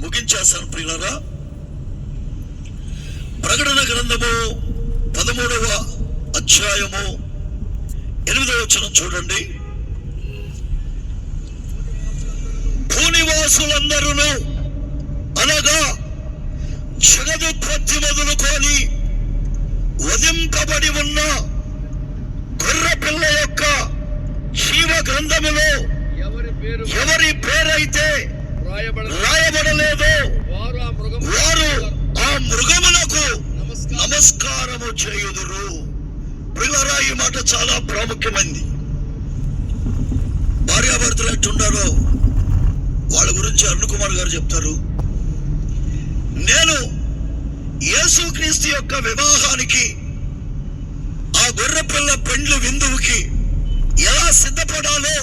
ముగించేస్తాను ప్రియులారా. ప్రకటన గ్రంథము 13వ అధ్యాయము 8వ వచనం చూడండి. భూనివాసులందరూ అనగా జగదుత్పత్తి మొదలుకొని వధింపబడి ఉన్న గొర్రె పిల్ల యొక్క జీవ గ్రంథములో ఎవరి పేరైతే రాయబడలేదో వారు ఆ మృగమునకు నమస్కారము చేయుదురు. ప్రియులారా, ఈ మాట చాలా ప్రాముఖ్యమైనది. భార్యాభర్తలు ఎట్టుండారో వాళ్ళ గురించి అరుణ్ కుమార్ గారు చెప్తారు. నేను యేసుక్రీస్తు యొక్క వివాహానికి, ఆ గొర్రెపిల్ల పెండ్లు విందువుకి ఎలా సిద్ధపడాలో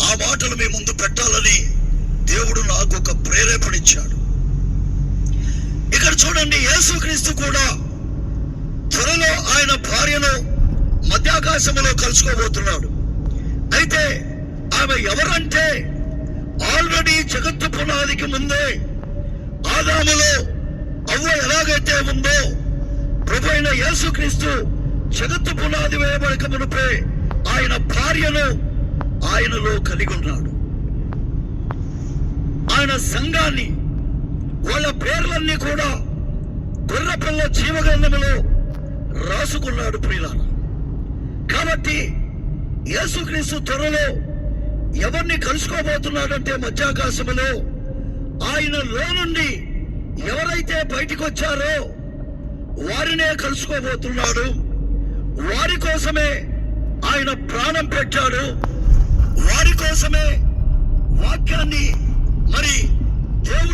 ఆ మాటలు మీ ముందు పెట్టాలని దేవుడు నాకు ఒక ప్రేరేపణ ఇచ్చాడు. ఇక్కడ చూడండి, యేసుక్రీస్తు కూడా త్వరలో ఆయన భార్యను మధ్యాకాశములో కలుసుకోబోతున్నాడు. అయితే ఆమె ఎవరంటే, ఆల్రెడీ జగత్తు పునాదికి ముందే ఆదాములో అవ్వ ఎలాగైతే ఉందో, ప్రభువైన యేసుక్రీస్తు జగత్తు పునాది వేయబడక మునుపే ఆయన భార్యను ఆయనలో కలిగి ఉన్నాడు. ఆయన సంఘాన్ని, వాళ్ళ పేర్లన్నీ కూడా గొర్రెపిల్ల జీవగ్రంథములో రాసుకున్నాడు ప్రియులారా. కాబట్టి యేసుక్రీస్తు త్వరలో ఎవరిని కలుసుకోబోతున్నాడంటే, మధ్యాకాశములో ఆయనలో నుండి ఎవరైతే బయటికి వచ్చారో వారినే కలుసుకోబోతున్నాడు. వారి కోసమే ఆయన ప్రాణం పెట్టాడు. వారి కోసమే వాక్యాన్ని మరి